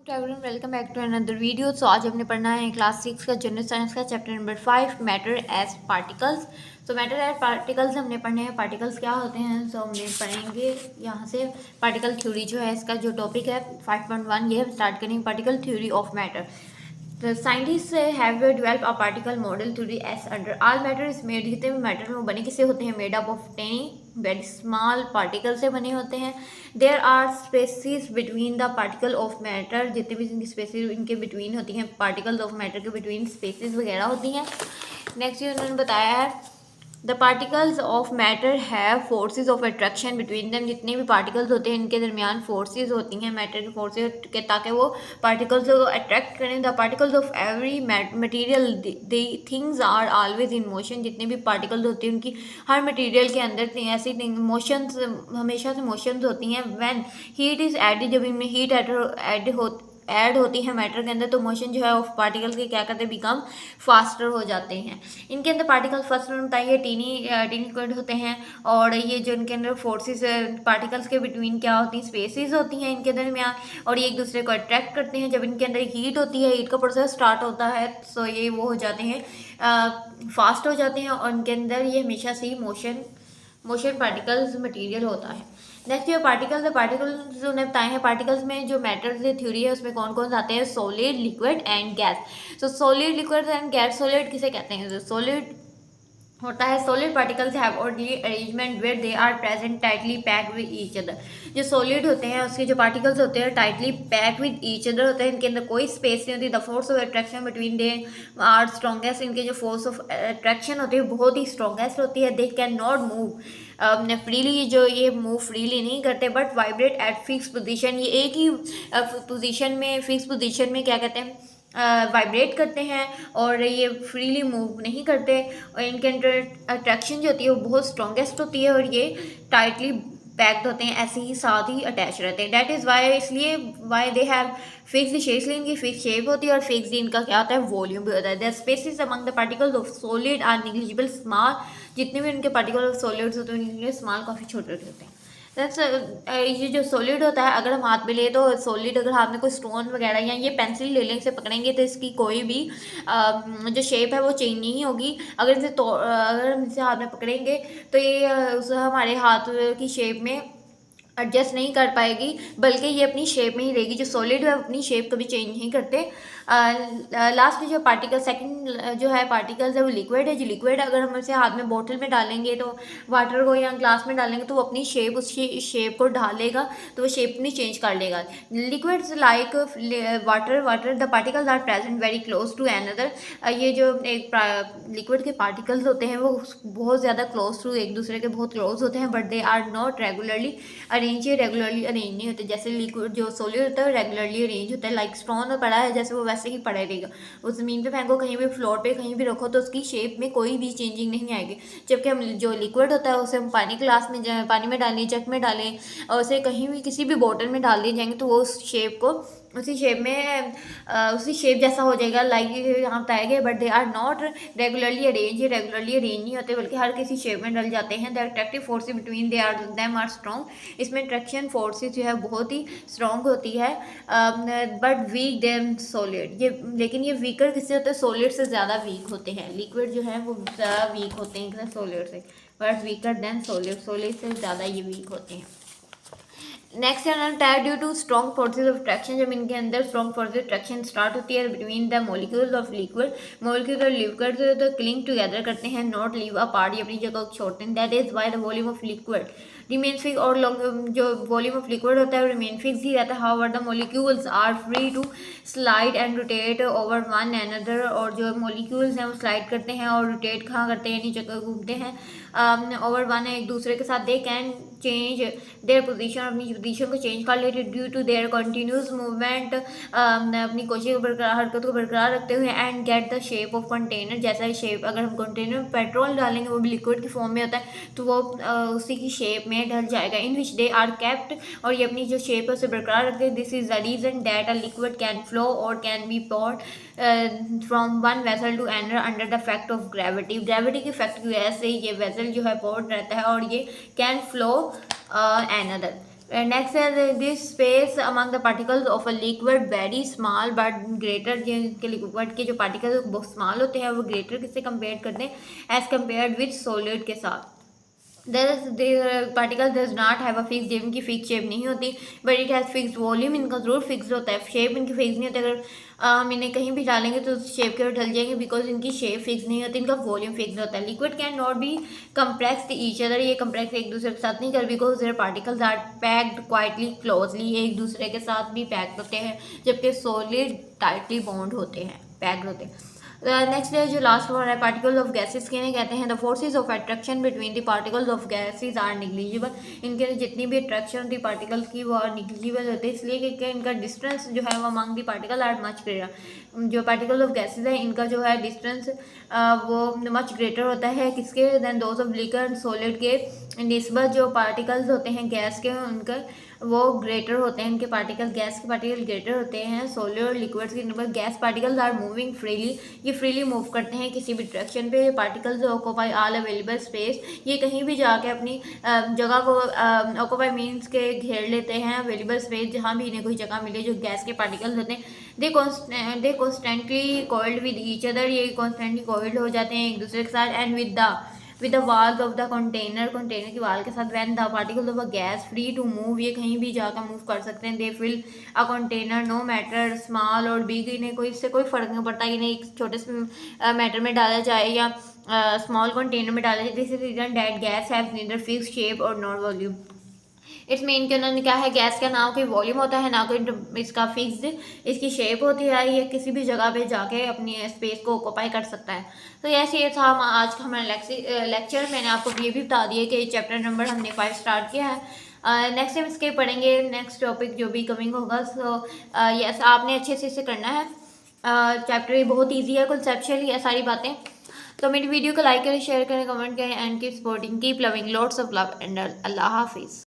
Everyone welcome back to another video. तो आज हमने पढ़ना है क्लास 6 का जनरल साइंस का chapter number 5 matter as particles. तो मैटर एज पार्टिकल्स हमने पढ़ने हैं, पार्टिकल्स क्या होते हैं। तो हमने पढ़ेंगे यहाँ से पार्टिकल थ्योरी जो है, इसका जो टॉपिक है 5.1 ये हम स्टार्ट करेंगे, particle theory of matter. The scientists have developed a particle model theory as under all matter is made। जितने भी मैटर वो बने किससे होते हैं, made up of tiny very small particle से बने होते हैं। There are spaces between the particle of matter, जितने भी इनकी स्पेसिस इनके बिटवीन होती हैं, पार्टिकल्स ऑफ मैटर के बिटवीन स्पेसिस वगैरह होती हैं। नेक्स्ट उन्होंने बताया है the particles of matter have forces of attraction between them. जितने भी पार्टिकल्स होते हैं इनके दरमियान फोर्सेज होती हैं, मैटर की फोर्सेज के, ताकि वो पार्टिकल्स को अट्रैक्ट करें। The particles of every material the things are always in motion. जितने भी पार्टिकल्स होती हैं उनकी हर मटेरियल के अंदर ऐसी मोशंस, हमेशा से मोशंस होती हैं। व्हेन हीट इज एडेड, जब इनमें हीट ऐड होती है मैटर के अंदर, तो मोशन जो है ऑफ पार्टिकल्स के क्या करते हैं, बिकम फास्टर हो जाते हैं। इनके अंदर पार्टिकल्स फर्स्ट में बताइए टीनी होते हैं, और ये जो इनके अंदर फोर्सेस पार्टिकल्स के बिटवीन क्या होती हैं, स्पेसिस होती हैं इनके दरमियान, और ये एक दूसरे को अट्रैक्ट करते हैं। जब इनके अंदर हीट होती है, हीट का प्रोसेस स्टार्ट होता है, तो ये वो हो जाते हैं, फास्ट हो जाते हैं, और इनके अंदर ये हमेशा से ही मोशन पार्टिकल्स मटेरियल होता है। नेक्स्ट ये पार्टिकल्स जो उन्हें बताए हैं, पार्टिकल्स में जो मैटर की थ्योरी है उसमें कौन कौन आते हैं, सॉलिड, लिक्विड एंड गैस। तो solid, liquid and gas. Solid किसे कहते हैं, सॉलिड होता है solid particles have orderly arrangement where they are present tightly packed with each other. जो सॉलिड होते हैं उसके जो पार्टिकल्स होते हैं tightly packed with each other होते हैं, इनके अंदर कोई स्पेस नहीं होती। The force of attraction between they are strongest. इनके जो फोर्स ऑफ अट्रैक्शन होती है बहुत ही स्ट्रॉन्गेस्ट होती है। They can not move freely, जो ये मूव फ्रीली नहीं करते, but vibrate eight fix position. ये एक ही पोजीशन में, फिक्स पोजीशन में क्या कहते हैं, वाइब्रेट करते हैं, और ये फ्रीली मूव नहीं करते। और इनके अंदर अट्रैक्शन जो होती है वो बहुत स्ट्रॉन्गेस्ट होती है, और ये टाइटली पैक्ड होते हैं, ऐसे ही साथ ही अटैच रहते हैं। डैट इज़ वाई, इसलिए why they have fixed shape, इसलिए इनकी फिक्स शेप होती है, और फिक्स इनका क्या होता है, वॉल्यूम भी होता है। The spaces among the particles of solid are negligible small. जितने भी इनके पार्टिकल ऑफ सॉलिड्स होते हैं उनके स्मॉल काफ़ी छोटे होते हैं। दैट्स ये जो सॉलिड होता है, अगर हम हाथ में ले तो सॉलिड, अगर हाथ में कोई स्टोन वगैरह या ये पेंसिल ले लें, इसे पकड़ेंगे तो इसकी कोई भी जो शेप है वो चेंज नहीं होगी। अगर हम इसे हाथ में पकड़ेंगे तो ये हमारे हाथ की शेप में एडजस्ट नहीं कर पाएगी, बल्कि ये अपनी शेप में ही रहेगी। जो सॉलिड है अपनी शेप कभी चेंज नहीं करते। लास्ट में जो पार्टिकल, सेकंड जो है पार्टिकल्स है वो लिक्विड है। जो लिक्विड अगर हम इसे हाथ में बोतल में डालेंगे, तो वाटर को या ग्लास में डालेंगे तो वो अपनी शेप, उसकी शेप को ढालेगा, तो वो शेप नहीं चेंज कर लेगा। Liquids like water the particles are present very close to another. ये जो एक लिक्विड के पार्टिकल्स होते हैं वो बहुत ज़्यादा क्लोज टू, एक दूसरे के बहुत क्लोज होते हैं, but they are not regularly arrange, regularly arrange नहीं होते। जैसे लिक्विड जो सॉलिड होता है रेगुलरली अरेंज होता है, लाइक स्टोन में पड़ा है जैसे वो वैसे ही पड़ा रहेगा। उस ज़मीन पे फेंको, कहीं भी फ्लोर पे कहीं भी रखो, तो उसकी शेप में कोई भी चेंजिंग नहीं आएगी। जबकि हम जो लिक्विड होता है उसे हम पानी में डालें, जग में डालें, और उसे कहीं भी किसी भी बोतल में डाल दिए जाएंगे, तो वो उस शेप को उसी शेप जैसा हो जाएगा, लाइक यहाँ बताया गया। But they are not regularly arrange नहीं होते, बल्कि हर किसी शेप में डल जाते हैं। The attractive force between them are strong. इसमें अट्रैक्शन फोर्सेस जो है बहुत ही स्ट्रॉन्ग होती है, बट वीक देम सॉलिड। ये लेकिन ये वीकर किससे होते हैं, सॉलिड से ज़्यादा वीक होते हैं। लिक्विड जो है वो ज़्यादा वीक होते हैं सॉलिड से, बट वीकर देन सॉलिड से ज़्यादा ये वीक होते हैं। नेक्स्ट है due to strong forces of attraction. जब इनके अंदर स्ट्रॉन्ग फोर्सेज अट्रैक्शन स्टार्ट होती है between the molecules of liquid, molecule और लिक्विड तो क्लिंग टुगेदर करते हैं, नॉट लीव अ पार्ट, अपनी जगह छोड़ते हैं। That is why the volume of liquid remain fix, और जो वॉल्यूम ऑफ लिक्विड होता है वो रिमेन फिक्स ही रहता है। However the molecules are free to slide and rotate over one another, और जो मॉलिक्यूल्स हैं वो स्लाइड करते हैं और रोटेट कहाँ करते हैं, यानी जगह घूमते हैं ओवर वन, एक दूसरे के साथ। They can change their position, अपनी पोजीशन को चेंज कर लेते due to their continuous movement, अपनी कोशिश को बरकरार, हरकत को बरकरार रखते हुए, and get the shape of container. जैसा शेप, अगर हम कंटेनर में पेट्रोल डालेंगे वो भी लिक्विड की फॉर्म में होता है, तो वो उसी की शेप में ढल जाएगा। इन विच दे आर केप्ट, और ये अपनी जो शेप है उसे बरकरार रखते हैं। This is the reason that a liquid can flow और can be poured from one vessel to another under the effect of gravity. Gravity के इफेक्ट की वजह से ये वेसल जो है पोर्ड रहता है, और ये कैन फ्लो अनदर। नेक्स्ट है this space among the particles of a liquid very small but greater, जिनके लिक्विड के जो पार्टिकल्स बहुत स्मॉल होते हैं वो ग्रेटर किससे कंपेयर करते हैं एज कम्पेयर विद सॉलिड के साथ। Particle does not have a fix, इनकी फिक्स शेप नहीं होती, but it has fix volume, इनका जरूर फिक्स होता है, शेप इनकी फिक्स नहीं होती। अगर हम इन्हें कहीं भी डालेंगे तो शेप के ऊपर ढल जाएंगे बिकॉज इनकी शेप फिक्स नहीं होती, इनका वॉल्यूम फिक्स होता है। Liquid can not be complex each other, ये कंप्लेक्स एक दूसरे के साथ नहीं कर, because their particles are packed quietly closely, ये एक दूसरे के साथ भी पैक्ड होते हैं, जबकि सॉलिड टाइटली बॉन्ड होते हैं, पैक्ड होते हैं। नेक्स्ट है जो लास्ट वन है पार्टिकल ऑफ गैसेस के कहते हैं the forces of attraction between the particles of gases are negligible, इनके जितनी भी अट्रैक्शन होती है पार्टिकल्स की वो निग्लिजिबल होती है, इसलिए कि इनका डिस्टेंस जो है वो among the particle are much greater. जो पार्टिकल ऑफ गैसेस है इनका जो है डिस्टेंस वो मच ग्रेटर होता है किसके than those of liquid and solid के निस्बत, जो पार्टिकल्स होते हैं गैस के उनका वो ग्रेटर होते हैं, इनके पार्टिकल गैस के पार्टिकल ग्रेटर होते हैं सॉलिड और लिक्विड्स के number. Gas particles are moving freely, ये फ्रीली मूव करते हैं किसी भी डायरेक्शन पे। Particles occupy all available space, ये कहीं भी जाके अपनी जगह को ऑक्यूपाई मीन्स के घेर लेते हैं अवेलेबल स्पेस, जहाँ भी इन्हें कोई जगह मिले। जो गैस के पार्टिकल्स होते हैं they constantly coiled with each other, ये कॉन्स्टेंटली कॉइल्ड हो जाते हैं एक दूसरे के साथ। And with the walls of the container की वाल के साथ। When the particles of a gas free to move, ये कहीं भी जाकर मूव कर सकते हैं। They fill a container no matter small और बिग, इन्हें कोई इससे कोई फर्क नहीं पड़ता, इन्हें एक छोटे से मैटर में डाला जाए या स्मॉल कंटेनर में डाला जाए। This is reason that gas have neither fix shape और नॉट वॉल्यूम। इट्स मीन कि उन्होंने क्या है गैस का ना कोई वॉल्यूम होता है ना कोई इसका फिक्स्ड इसकी शेप होती है, ये किसी भी जगह पे जाके अपनी स्पेस को ऑक्यूपाई कर सकता है। तो ये था आज का हमारा लेक्चर। मैंने आपको ये भी बता दिया कि चैप्टर नंबर हमने 5 स्टार्ट किया है। नेक्स्ट टाइम इसके पढ़ेंगे नेक्स्ट टॉपिक जो भी कमिंग होगा। सो यस आपने अच्छे से इसे करना है। चैप्टर ये बहुत ईजी है, कॉन्सेप्चुअली है सारी बातें। तो मेरी वीडियो को लाइक करें, शेयर करें, कमेंट करें and keep supporting, keep loving, lots of love and Allah हाफिज़।